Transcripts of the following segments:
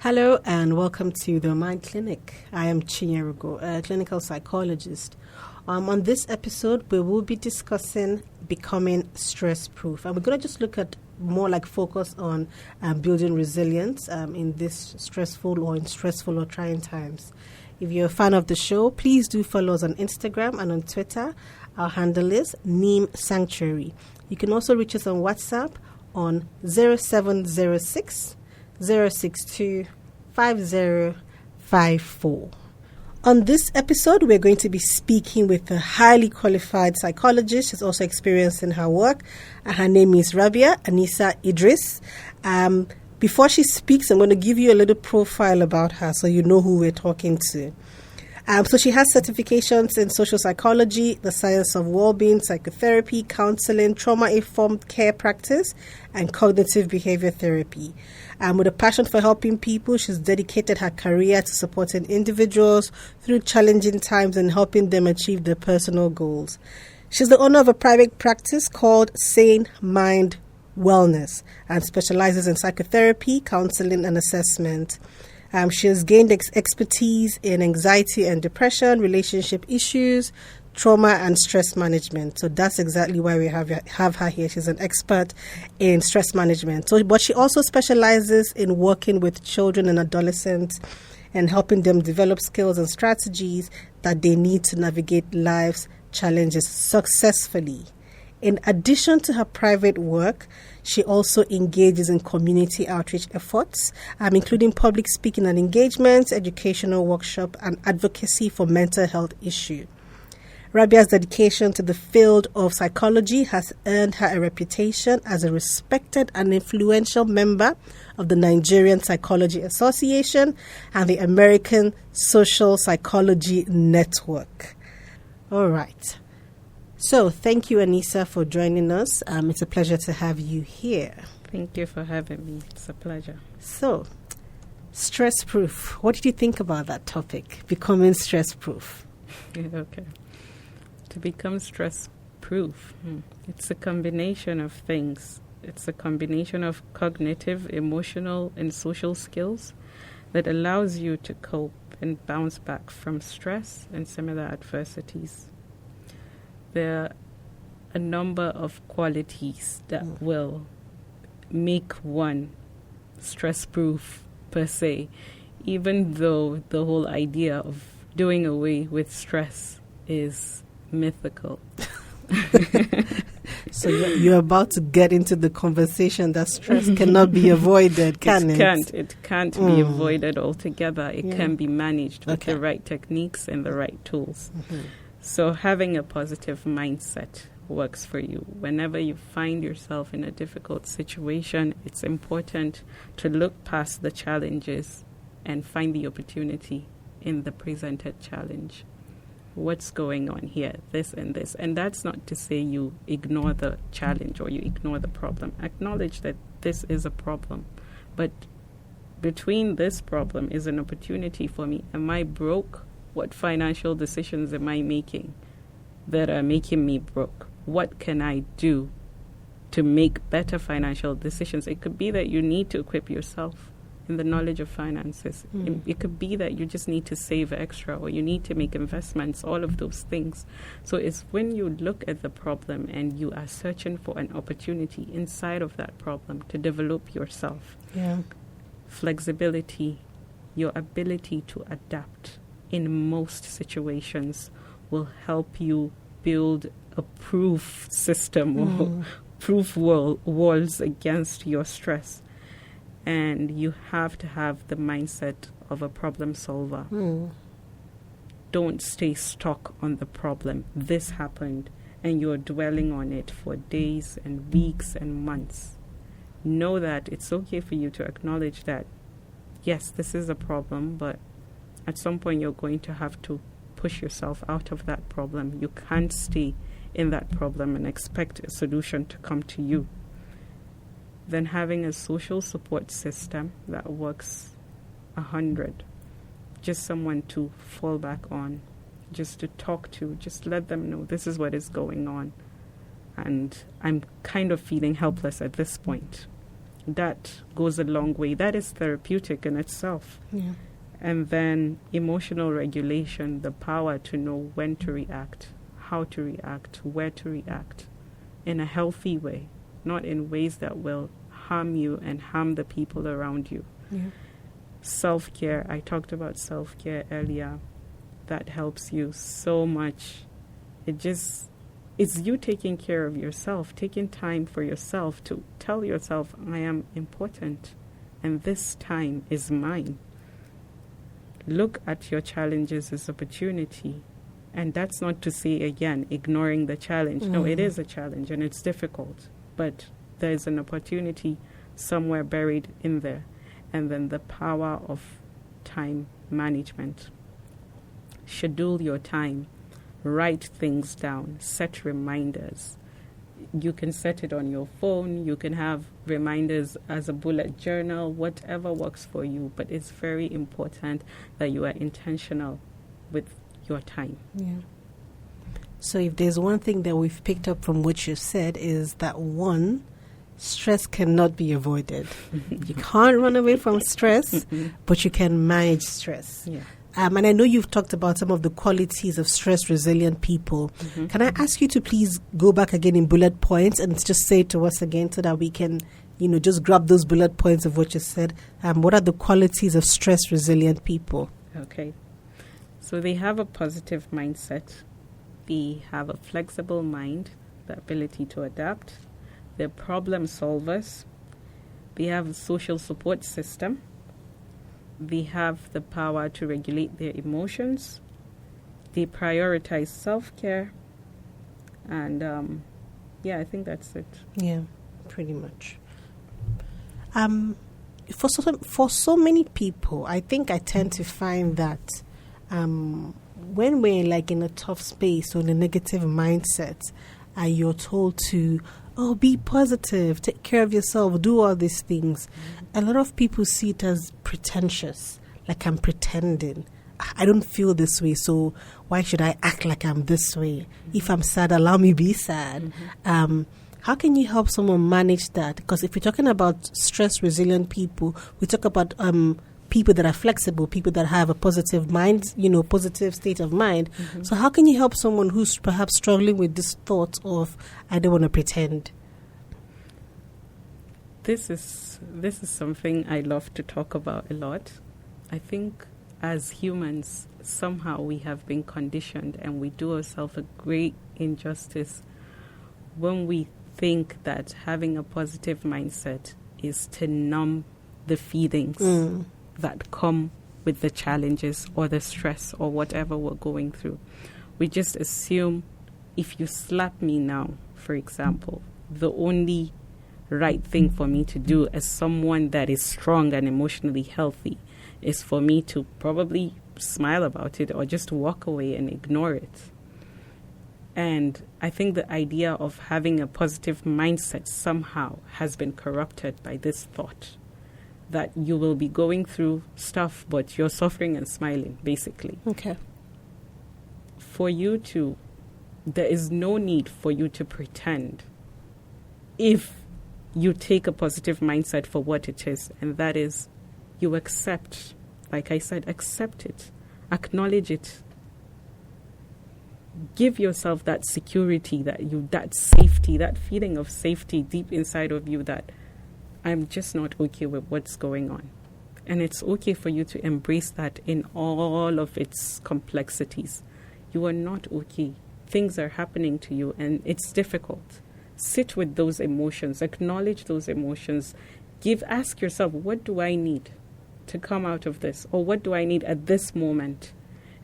Hello and welcome to the Mind Clinic. I am Chinyerugo, a clinical psychologist. On this episode, we will be discussing becoming stress-proof. And we're going to just look at more like focus on building resilience in this stressful or trying times. If you're a fan of the show, please do follow us on Instagram and on Twitter. Our handle is Neem Sanctuary. You can also reach us on WhatsApp on 0706 062 5054. On this episode, we're going to be speaking with a highly qualified psychologist. She's also experienced in her work. Her name is Rabia Anissa Idris. Before she speaks, I'm going to give you a little profile about her so you know who we're talking to. So she has certifications in social psychology, the science of well-being, psychotherapy, counseling, trauma-informed care practice, and cognitive behavior therapy. With a passion for helping people, she's dedicated her career to supporting individuals through challenging times and helping them achieve their personal goals. She's the owner of a private practice called Sane Mind Wellness and specializes in psychotherapy, counseling, and assessment. She has gained expertise in anxiety and depression, relationship issues, trauma, and stress management. So that's exactly why we have her here. She's an expert in stress management. But she also specializes in working with children and adolescents and helping them develop skills and strategies that they need to navigate life's challenges successfully. In addition to her private work, she also engages in community outreach efforts, including public speaking and engagements, educational workshop, and advocacy for mental health issues. Rabia's dedication to the field of psychology has earned her a reputation as a respected and influential member of the Nigerian Psychology Association and the American Social Psychology Network. All right. So, thank you, Anissa, for joining us. It's a pleasure to have you here. Thank you for having me. It's a pleasure. So, stress-proof. What did you think about that topic, becoming stress-proof? Okay. To become stress-proof, it's a combination of things. It's a combination of cognitive, emotional, and social skills that allows you to cope and bounce back from stress and similar adversities. There are a number of qualities that will make one stress-proof per se, even though the whole idea of doing away with stress is mythical. So you're about to get into the conversation that stress cannot be avoided, can it? It can't be avoided altogether. It can be managed with the right techniques and the right tools. Mm-hmm. So having a positive mindset works for you. Whenever you find yourself in a difficult situation, it's important to look past the challenges and find the opportunity in the presented challenge. What's going on here? This and this. And that's not to say you ignore the challenge or you ignore the problem. Acknowledge that this is a problem. But between this problem is an opportunity for me. Am I broke? What financial decisions am I making that are making me broke? What can I do to make better financial decisions? It could be that you need to equip yourself in the knowledge of finances. It could be that you just need to save extra or you need to make investments, all of those things. So it's when you look at the problem and you are searching for an opportunity inside of that problem to develop yourself. Yeah. Flexibility, your ability to adapt in most situations will help you build a proof system or proof walls against your stress. And you have to have the mindset of a problem solver. Don't stay stuck on the problem. This happened and you're dwelling on it for days and weeks and months. Know that it's okay for you to acknowledge that, yes, this is a problem, but at some point you're going to have to push yourself out of that problem. You can't stay in that problem and expect a solution to come to you. Then having a social support system that works 100. Just someone to fall back on, just to talk to, just let them know this is what is going on. And I'm kind of feeling helpless at this point. that goes a long way. That is therapeutic in itself. Yeah. And then emotional regulation, the power to know when to react, how to react, where to react in a healthy way, not in ways that will harm you and harm the people around you. Yeah. Self-care, I talked about self-care earlier. That helps you so much. It's you taking care of yourself, taking time for yourself to tell yourself, I am important and this time is mine. Look at your challenges as opportunity. And that's not to say, again, ignoring the challenge. No, it is a challenge and it's difficult. But there's an opportunity somewhere buried in there. And then the power of time management. Schedule your time. Write things down. Set reminders. You can set it on your phone. You can have reminders as a bullet journal, whatever works for you. But it's very important that you are intentional with your time. Yeah. So if there's one thing that we've picked up from what you've said is that, one, stress cannot be avoided. You can't run away from stress, but you can manage stress. Yeah. And I know you've talked about some of the qualities of stress-resilient people. Can I ask you to please go back again in bullet points and just say it to us again so that we can, just grab those bullet points of what you said? What are the qualities of stress-resilient people? Okay. So they have a positive mindset. They have a flexible mind, the ability to adapt. They're problem solvers. They have a social support system. They have the power to regulate their emotions. They prioritize self-care. And, I think that's it. Yeah, pretty much. For so many people, I think I tend to find that when we're like in a tough space or in a negative mindset, and you're told to, be positive, take care of yourself, do all these things. A lot of people see it as pretentious, like I'm pretending. I don't feel this way, so why should I act like I'm this way? If I'm sad, allow me be sad. How can you help someone manage that? Because if we're talking about stress-resilient people, we talk about people that are flexible, people that have a positive mind, positive state of mind. So how can you help someone who's perhaps struggling with this thought of, I don't want to pretend? This is something I love to talk about a lot. I think as humans, somehow we have been conditioned and we do ourselves a great injustice when we think that having a positive mindset is to numb the feelings that come with the challenges or the stress or whatever we're going through. We just assume if you slap me now, for example, the only right thing for me to do as someone that is strong and emotionally healthy is for me to probably smile about it or just walk away and ignore it. And I think the idea of having a positive mindset somehow has been corrupted by this thought that you will be going through stuff, but you're suffering and smiling, basically. Okay. There is no need for you to pretend if you take a positive mindset for what it is, and that is you accept, like I said, accept it, acknowledge it. Give yourself that security, that safety, that feeling of safety deep inside of you that I'm just not okay with what's going on. And it's okay for you to embrace that in all of its complexities. You are not okay. Things are happening to you and it's difficult. Sit with those emotions, acknowledge those emotions. Ask yourself, what do I need to come out of this? Or what do I need at this moment?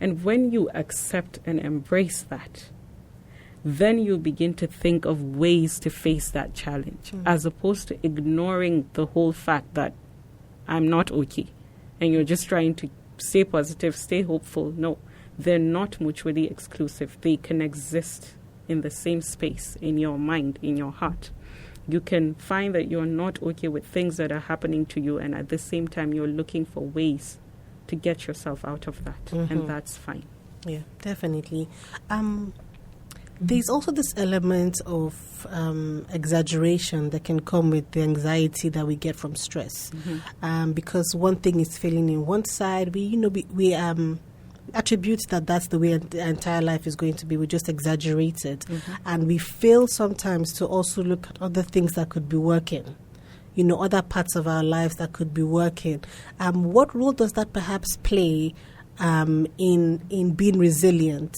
And when you accept and embrace that, then you begin to think of ways to face that challenge, as opposed to ignoring the whole fact that I'm not okay. And you're just trying to stay positive, stay hopeful. No, they're not mutually exclusive. They can exist in the same space, in your mind, in your heart. You can find that you're not okay with things that are happening to you, and at the same time, you're looking for ways to get yourself out of that. And that's fine. Yeah, definitely. There's also this element of exaggeration that can come with the anxiety that we get from stress, because one thing is feeling in one side, we attribute that that's the way the entire life is going to be. We just exaggerate it, and we fail sometimes to also look at other things that could be working. Other parts of our lives that could be working. What role does that perhaps play in being resilient?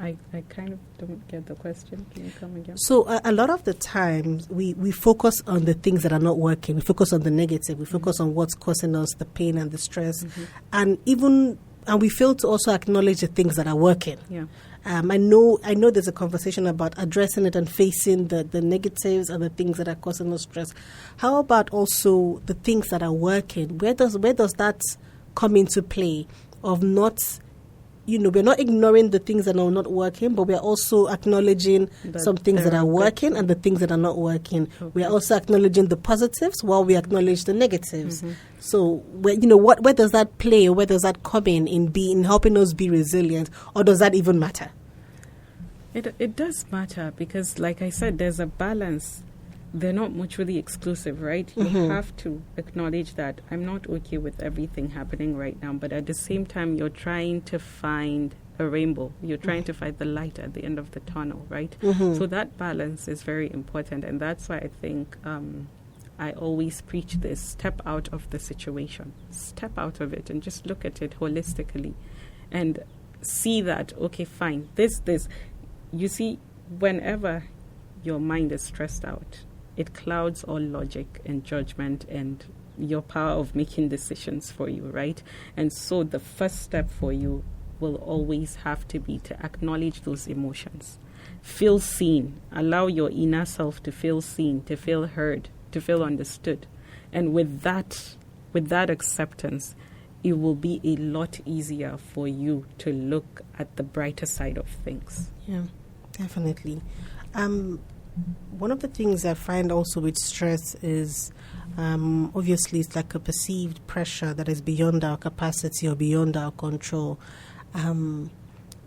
I kind of don't get the question. Can you come again? So a lot of the times we focus on the things that are not working. We focus on the negative. We focus on what's causing us the pain and the stress, and we fail to also acknowledge the things that are working. Yeah. I know there's a conversation about addressing it and facing the negatives and the things that are causing us stress. How about also the things that are working? Where does that come into play of not... we're not ignoring the things that are not working, but we're also acknowledging some things that are working and the things that are not working. Okay. We're also acknowledging the positives while we acknowledge the negatives. So, where does that play? Where does that come in helping us be resilient? Or does that even matter? It does matter because, like I said, there's a balance. They're not mutually exclusive, right? You have to acknowledge that I'm not okay with everything happening right now, but at the same time, you're trying to find a rainbow. You're trying to find the light at the end of the tunnel, right? So that balance is very important, and that's why I think I always preach this: step out of the situation. Step out of it and just look at it holistically and see that, okay, fine, this. You see, whenever your mind is stressed out, it clouds all logic and judgment and your power of making decisions for you, right? And so the first step for you will always have to be to acknowledge those emotions. Feel seen. Allow your inner self to feel seen, to feel heard, to feel understood. And with that acceptance, it will be a lot easier for you to look at the brighter side of things. Yeah, definitely. One of the things I find also with stress is obviously it's like a perceived pressure that is beyond our capacity or beyond our control. When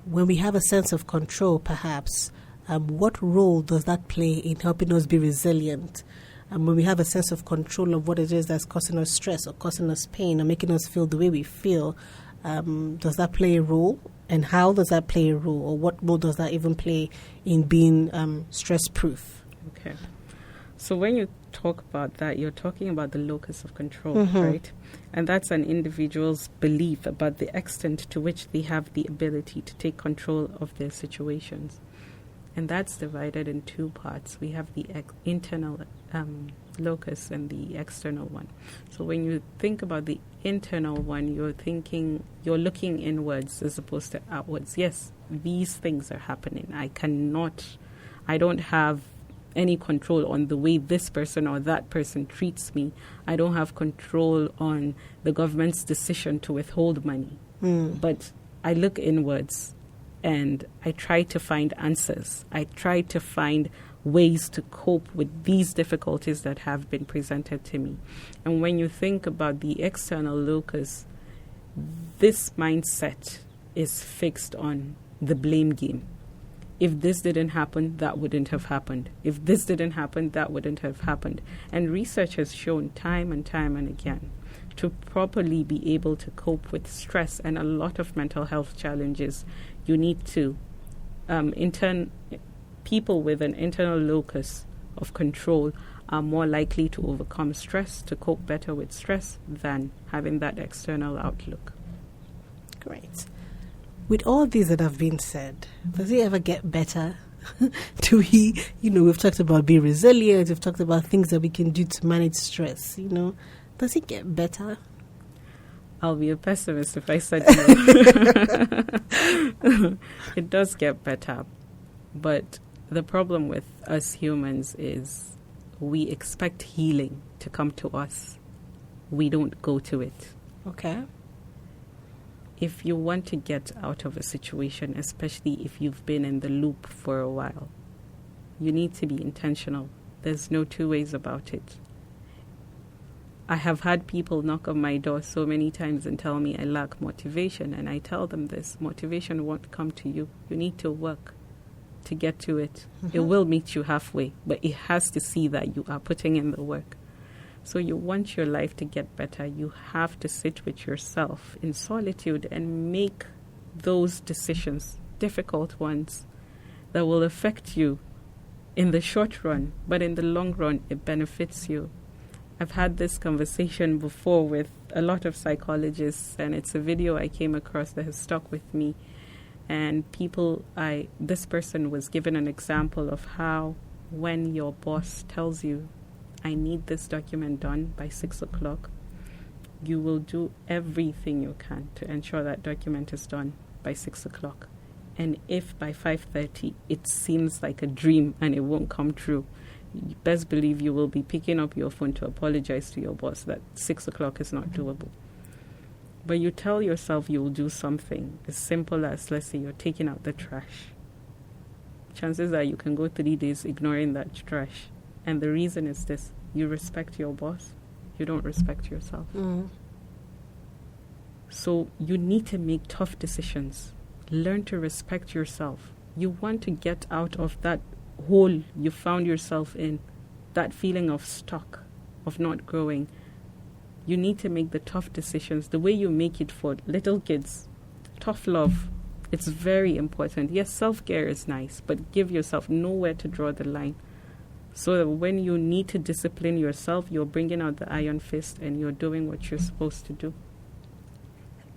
we have a sense of control, perhaps, what role does that play in helping us be resilient? When we have a sense of control of what it is that's causing us stress or causing us pain or making us feel the way we feel, does that play a role? And how does that play a role, or what role does that even play in being stress-proof? Okay. So when you talk about that, you're talking about the locus of control, right? And that's an individual's belief about the extent to which they have the ability to take control of their situations. And that's divided in two parts. We have the internal locus and the external one. So when you think about the internal one, you're looking inwards as opposed to outwards. Yes, these things are happening. I don't have any control on the way this person or that person treats me. I don't have control on the government's decision to withhold money. But I look inwards and I try to find answers. I try to find ways to cope with these difficulties that have been presented to me. And when you think about the external locus, this mindset is fixed on the blame game. If this didn't happen, that wouldn't have happened. If this didn't happen, that wouldn't have happened. And research has shown time and time and again, to properly be able to cope with stress and a lot of mental health challenges, you need to people with an internal locus of control are more likely to overcome stress, to cope better with stress than having that external outlook. Great. With all these that have been said, does it ever get better? We've talked about being resilient, we've talked about things that we can do to manage stress, Does it get better? I'll be a pessimist if I said no. It does get better. But the problem with us humans is we expect healing to come to us. We don't go to it. Okay. If you want to get out of a situation, especially if you've been in the loop for a while, you need to be intentional. There's no two ways about it. I have had people knock on my door so many times and tell me I lack motivation, and I tell them this: motivation won't come to you. You need to work to get to it. It will meet you halfway, but it has to see that you are putting in the work. So you want your life to get better, you have to sit with yourself in solitude and make those decisions, difficult ones, that will affect you in the short run, but in the long run, it benefits you. I've had this conversation before with a lot of psychologists, and it's a video I came across that has stuck with me. And this person was given an example of how when your boss tells you, I need this document done by 6 o'clock, you will do everything you can to ensure that document is done by 6 o'clock. And if by 5:30 it seems like a dream and it won't come true, you best believe you will be picking up your phone to apologize to your boss that 6 o'clock is not doable. But you tell yourself you will do something as simple as, let's say, you're taking out the trash. Chances are you can go 3 days ignoring that trash. And the reason is this: you respect your boss, you don't respect yourself. So you need to make tough decisions. Learn to respect yourself. You want to get out of that hole you found yourself in, that feeling of stuck, of not growing. You need to make the tough decisions the way you make it for little kids. Tough love. It's very important. Yes, self-care is nice, but give yourself nowhere to draw the line. So that when you need to discipline yourself, you're bringing out the iron fist and you're doing what you're supposed to do.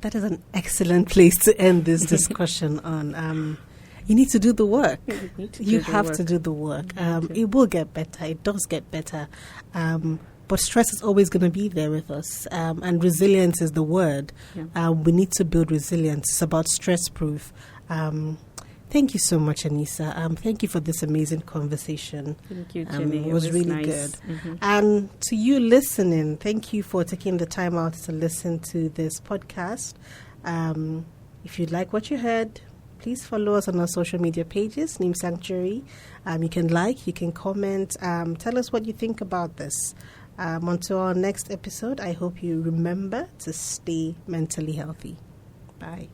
That is an excellent place to end this discussion on. You need to do the work. You have to do the work. It will get better. It does get better. But stress is always going to be there with us. And resilience is the word. Yeah. We need to build resilience. It's about stress-proof. Thank you so much, Anissa. Thank you for this amazing conversation. Thank you, Jenny. It was really nice. good. Mm-hmm. And to you listening, thank you for taking the time out to listen to this podcast. If you like what you heard, please follow us on our social media pages, Neem Sanctuary. You can like, you can comment, tell us what you think about this. Until our next episode, I hope you remember to stay mentally healthy. Bye.